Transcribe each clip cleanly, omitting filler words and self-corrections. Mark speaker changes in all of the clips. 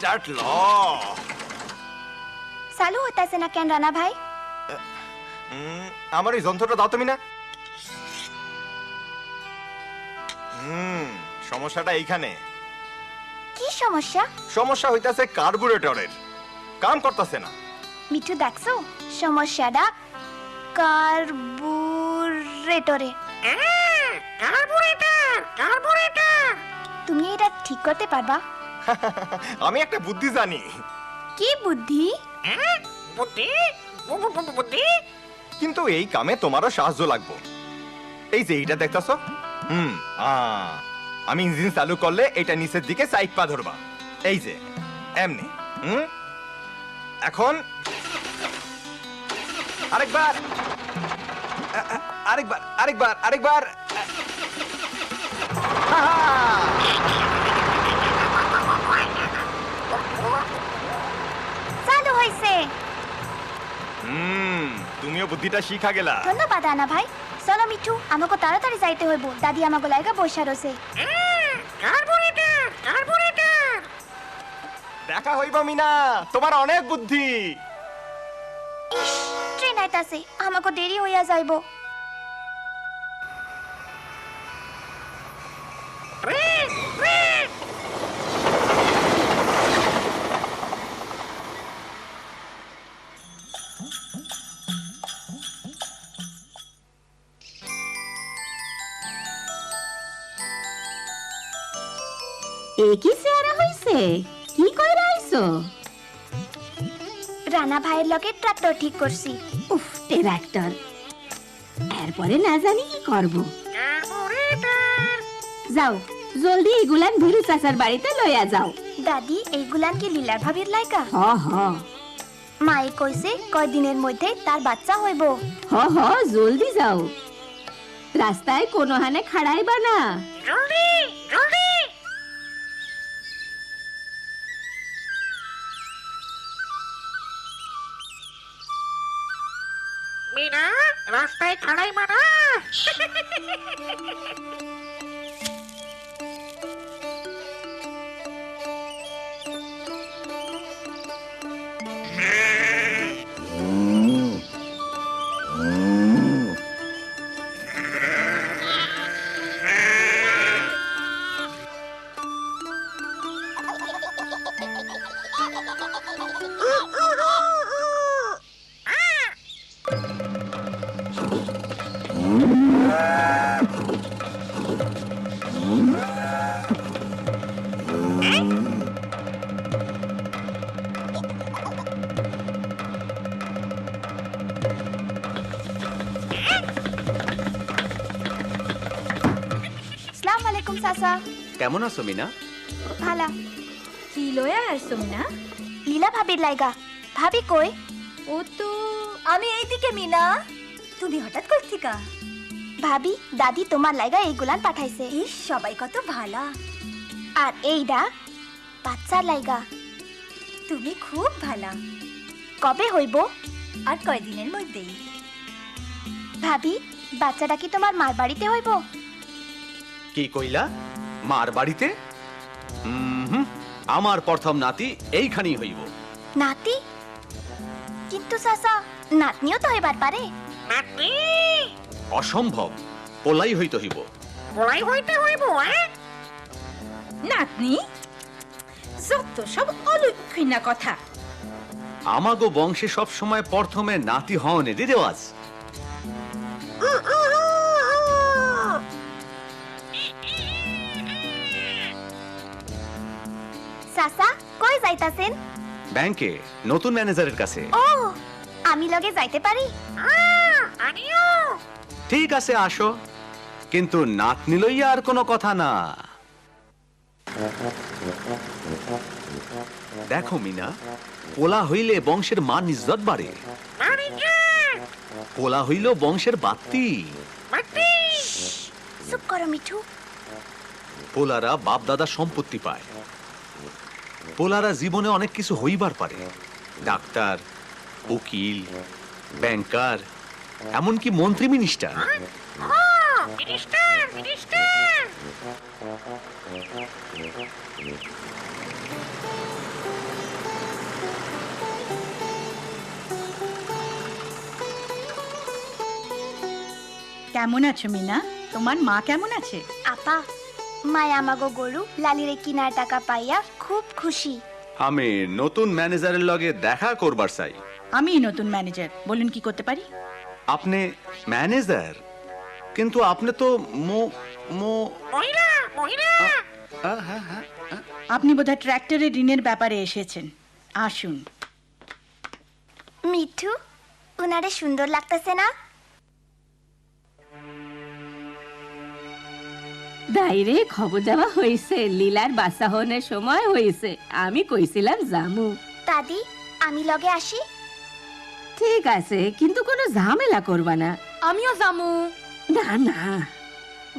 Speaker 1: Start ল।
Speaker 2: চালু হইতাছে না কেন রানা ভাই?
Speaker 1: আমার এই যন্ত্রটা দাও তুমি না। সমস্যাটা এইখানে।
Speaker 2: কি সমস্যা?
Speaker 1: সমস্যা হইতাছে কার্বুরেটরের, কাম করতেছে না।
Speaker 2: মিঠু দেখছো সমস্যাটা কার্বুরেটরে।
Speaker 3: কার্বুরেটর
Speaker 2: তুমি এটা ঠিক করতে পারবা?
Speaker 1: আমি একটা বুদ্ধি জানি।
Speaker 2: কি বুদ্ধি?
Speaker 3: বুদ্ধি বুদ্ধি
Speaker 1: কিন্তু এই কামে তোমারও সাহায্য লাগবে। এই যে এইটা দেখতেছো, আমি ইঞ্জিন চালু করলে এটা নিচের দিকে সাইড পা ধরবা। এই যে এমনি। এখন আরেকবার আরেকবার আরেকবার আরেকবার।
Speaker 2: চালু হইছে।
Speaker 1: তুমিও বুদ্ধিটা শিখা গেলা।
Speaker 2: ধন্যবাদ রানা ভাই। চলো মিঠু, আমাকে তাড়াতাড়ি যাইতে হইব। দাদি আমাকে লাইগা বসা রয়েছে।
Speaker 3: কার্বুরেটর
Speaker 1: দেখা হইব মিনা, তোমার অনেক বুদ্ধি।
Speaker 2: ইস, ট্রেন আইতাছে, আমাকে দেরি হইয়া যাইব।
Speaker 4: কি চেহারা হইছে? কি কইরা আইছো?
Speaker 2: রানা ভাইয়ের লগে ট্রাক্টর ঠিক করছি।
Speaker 4: উফ, ট্রাক্টর। এরপরে না জানি কি করব। যাও জলদি এগুলান ভিরু চাচার বাড়িতে লইয়া যাও।
Speaker 2: দাদি, এইগুলান কি লীলার ভাবির লাইকা?
Speaker 4: হ হ
Speaker 2: মায়ে কইছে কয়দিনের মধ্যে তার বাচ্চা হইব।
Speaker 4: হ হ, জলদি যাও। রাস্তায় কোনো হানে খাড়াইবা না।
Speaker 3: জলদি জলদি মিনা, রাস্তায় খাড়াই মানা।
Speaker 2: আসসালামু আলাইকুম চাচা।
Speaker 1: কেমন আছো মিনা?
Speaker 2: ভালা।
Speaker 5: কি লয়া আইছো মিনা?
Speaker 2: লীলা ভাবির লাইগা। ভাবি কই?
Speaker 5: ও তো আমি এইদিকে। মিনা, তুমি হঠাৎ কই থিকা?
Speaker 2: ভাবি, দাদি তোমার লাইগা এইগুলান পাঠাইছে।
Speaker 5: ইস, সবাই কত ভালা।
Speaker 2: আর এইডা বাচ্চার লাইগা।
Speaker 5: তুমি খুব ভালা।
Speaker 2: কবে হইব?
Speaker 5: আর কয়দিনের মধ্যেই।
Speaker 2: ভাবি, বাচ্চাটা কি তোমার মার বাড়িতে হইব?
Speaker 6: কি কইলা? মার বাড়িতে? আমার প্রথম নাতি এইখানেই হইব।
Speaker 2: নাতি? কিন্তু চাচা, নাতনিও তো হইবার পারে।
Speaker 3: নাতনি
Speaker 6: অসম্ভব, পোলাই হইতে হইব।
Speaker 3: বলাই হইতে হইব।
Speaker 5: নাতনি? যত সব অলক্ষিনা কথা।
Speaker 6: আমাগো বংশে সব সময় প্রথমে নাতি হওয়ানেরই রেওয়াজ।
Speaker 2: চাচা, কই যাইতাছেন?
Speaker 6: ব্যাংকে নতুন ম্যানেজারের কাছে।
Speaker 2: ও, আমি লগে যাইতে পারি?
Speaker 3: আমিও।
Speaker 6: ঠিক আছে, আসো, কিন্তু নাতনি লইয়া আর কোনো কথা না। দেখো মিনা, পোলা হইলে বংশের মান ইজ্জত বাড়ে। পোলা হইল বংশের বাত্তি।
Speaker 2: চুপ করো মিঠু।
Speaker 6: পোলারা বাপ দাদা সম্পত্তি পায়। পোলারা জীবনে অনেক কিছু হইবার পারে, ডাক্তার, উকিল, ব্যাংকার, এমনকি মন্ত্রী মিনিস্টার।
Speaker 7: কেমন আছো মিনা? তোমার মা কেমন আছে?
Speaker 2: আপা মায় আমাগো গরু লালিরে কিনার টাকা পাইয়া খুব খুশি।
Speaker 6: আমি নতুন ম্যানেজারের লগে দেখা করবার চাই।
Speaker 7: আমি নতুন ম্যানেজার, বলুন কি করতে পারি?
Speaker 6: আপনি ম্যানেজার, কিন্তু আপনি তো মো মো
Speaker 3: মহিলা মহিলা
Speaker 6: হ্যাঁ হ্যাঁ।
Speaker 7: আপনি বোধহয় ট্র্যাক্টরের ঋণের ব্যাপারে এসেছেন। আসুন।
Speaker 2: মিঠু উনারে সুন্দর লাগতেছে না?
Speaker 4: দাইরে খবর দেওয়া হয়েছে, লীলার বাসা হনের সময় হয়েছে। আমি কইছিলাম জামু।
Speaker 2: দাদি আমি লগে আসি?
Speaker 4: ঠিক আছে, কিন্তু কোনো ঝামেলা করবা না।
Speaker 5: আমিও জামু।
Speaker 4: না না,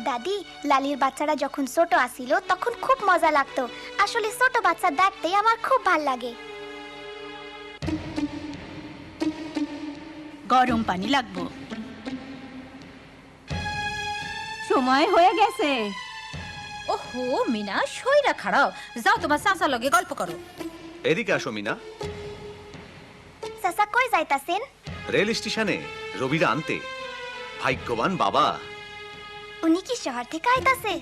Speaker 2: দাদি লালির বাচ্চারা যখন ছোট আসিল তখন খুব মজা লাগতো। আসলে ছোট বাচ্চা দেখতে আমার খুব ভাল লাগে।
Speaker 7: গরম পানি লাগবো।
Speaker 4: সময় হয়ে গেছে।
Speaker 5: ওহো মিনা, সইরা খাড়াও, যাও তোমার চাচা লগে গল্প করো।
Speaker 6: এদিকে আসো মিনা।
Speaker 2: চাচা কই যাইতাছেন?
Speaker 6: রেল স্টেশনে রবিরা আনতে। ভাগ্যবান বাবা।
Speaker 2: উনি কি শহর থেকে আইতাছে?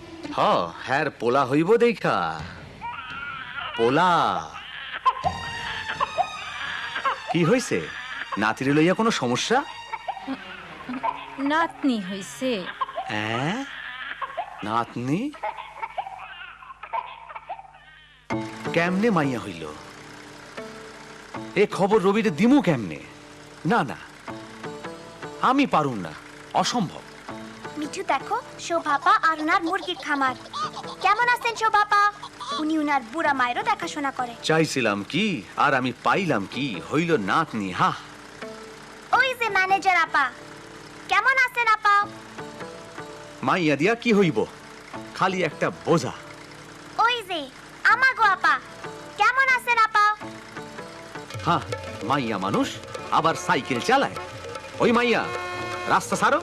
Speaker 6: হ্যাঁ পোলা হইব দেখা। পোলা কি হইছে? নাতিরে লইয়া কোনো সমস্যা?
Speaker 5: নাতনি হইছে।
Speaker 6: হ্যাঁ নাতনি? কেমনে মাইয়া হইল? এ খবর রবিরে দিমু কেমনে? না না, আমি পারুম না, অসম্ভব।
Speaker 2: মিঠু দেখো, শোভাপা আর উনার মুরগির খামার। কেমন আছেন শোভাপা? উনি উনার বুড়া মায়েরও দেখাশোনা করে।
Speaker 6: চাইছিলাম কি আর আমি পাইলাম কি? হইল নাতনি। হা,
Speaker 2: ওই যে ম্যানেজার আপা। কেমন আছেন আপা?
Speaker 6: মাইয়া দিয়া কি হইব? খালি একটা বোঝা।
Speaker 2: ওই যে আমাগো আপা। কেমন আছেন আপা?
Speaker 6: হ্যাঁ, মাইয়া মানুষ আবার সাইকেল চালায়। ওই মাইয়া, রাস্তা ছাড়ো।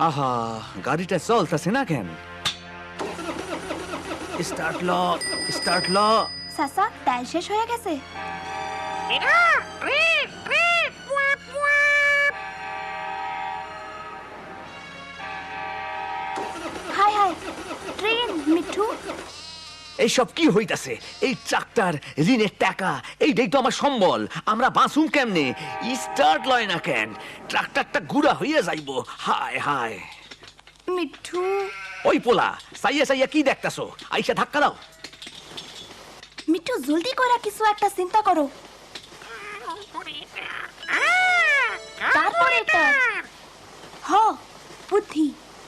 Speaker 6: আহা, গাড়িটা চলতেছে না কেন? স্টার্ট ল, স্টার্ট ল।
Speaker 2: চাচা তেল শেষ হয়ে গেছে।
Speaker 3: মিনা ট্রেন ট্রেন ওয়াপ ওয়াপ
Speaker 2: হাই হাই, ট্রেন মিঠু।
Speaker 6: এইসব কি হইতাছে? এই ট্রাক্টর, ঋণের টাকা, এইটাই তো আমার সম্বল। আমরা বাঁচুম কেমনে? স্টার্ট লয় না কেন? ট্রাক্টরটা গুড়া হইয়া যাইব। হায় হায়।
Speaker 2: মিঠু
Speaker 6: ওই পোলা, সাইয়া সাইয়া কি দেখতাছো? আইসা ধাক্কা দাও।
Speaker 2: মিঠু জলদি করে কিছু একটা চিন্তা করো। তারপরে এটা হ বুদ্ধি।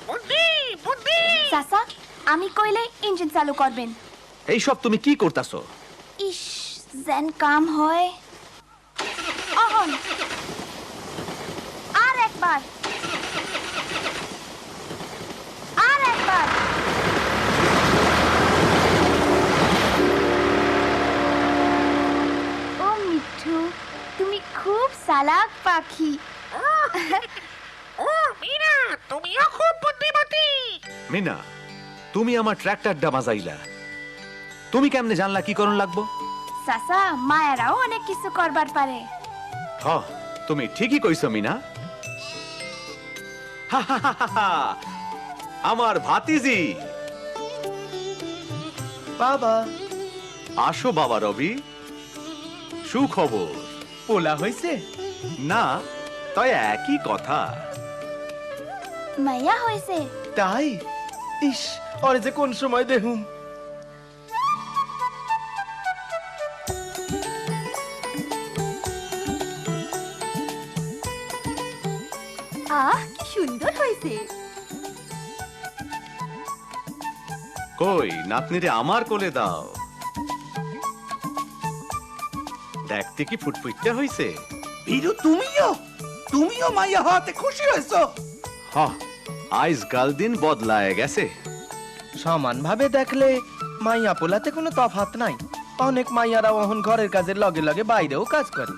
Speaker 3: বুদ্ধি বুদ্ধি
Speaker 2: চাচা আমি কইলে ইঞ্জিন চালু করবেন।
Speaker 6: এইসব তুমি কি করতাছো?
Speaker 2: ইস যেন কাম হয়। অহন আর একবার, আর একবার। ও মিঠু, তুমি খুব চালাক পাখি।
Speaker 3: ও মিনা, তুমিও খুব বুদ্ধিমতী।
Speaker 6: মিনা, তুমি আমার ট্রাক্টরটা বাজাইলা। তুমি কেমনে জানলা কি করণ লাগবো?
Speaker 2: চাচা মায়েরাও অনেক কিছু করবার পারে।
Speaker 6: হ, তুমি ঠিকই কইছো মিনা। হা, হা, হা, হা, হা। আমার ভাতিজি।
Speaker 1: বাবা
Speaker 6: আসো বাবা রবি। সুখবর।
Speaker 1: পোলা হইছে?
Speaker 6: না, তাই একই কথা।
Speaker 2: মাইয়া হয়েছে?
Speaker 1: তাই? ইস, ওরে যে কোন সময় দেখুম।
Speaker 5: আহ কি সুন্দর হয়েছে।
Speaker 6: কই নাতনিরে আমার কোলে দাও। দেখতে কি ফুটফুটটা হইছে?
Speaker 8: ভিরু তুমিও মাইয়া হওয়াতে খুশি হয়েছো?
Speaker 6: হ, আজকাল দিন বদলায় গেছে।
Speaker 1: সমান ভাবে দেখলে মাইয়া পোলাতে কোনো তফাৎ নাই। অনেক মাইয়ারা ওহন ঘরের কাজের লগে লগে বাইরেও কাজ করে।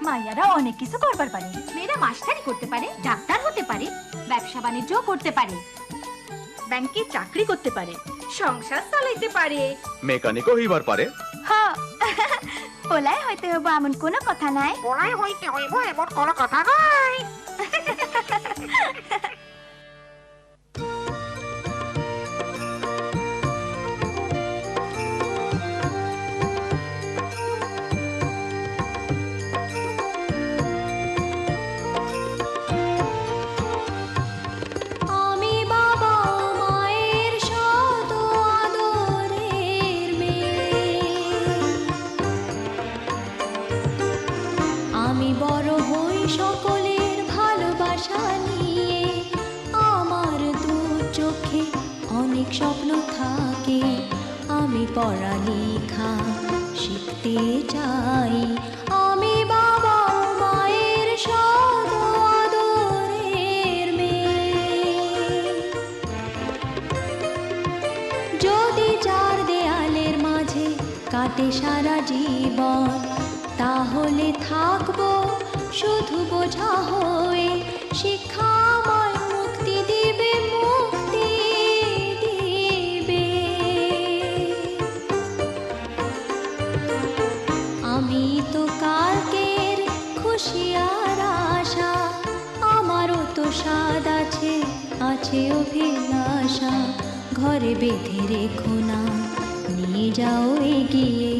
Speaker 5: মাইয়ারা অনেক কিছু করবার পারে। মেয়েরা মাস্টারি করতে পারে, ডাক্তার হতে পারে, ব্যবসা বাণিজ্য করতে পারে। ব্যাংকে চাকরি করতে পারে, সংসার চালাইতে পারে।
Speaker 9: মেকানিকও হইবার পারে।
Speaker 2: হ পোলাই হইতে হইব এমন কোনো কথা নাই।
Speaker 3: পড়াই হইতে হইব এমন কোনো কথা নাই।
Speaker 10: আমি বাবা মায়ের শত আদরের মেয়ে, আমি বড় হই সকলের ভালোবাসা নিয়ে। আমার দু চোখে অনেক স্বপ্ন থাকে, আমি পড়ালেখা শিখতে চাই। আমি বাবা মায়ের শত আদরের মেয়ে। যদি চার দেয়ালের মাঝে কাটে সারা জীবন, তাহলে থাকবো শুধু বোঝা হয়ে। শিক্ষা আমায় মুক্তি দিবে, মুক্তি দিবে। আমি তো কালকের খুশি আর আশা, আমারও তো স্বাদ আছে, আছে অভিলাষা। ঘরে বেঁধে রেখো না, নিয়ে যাও এগিয়ে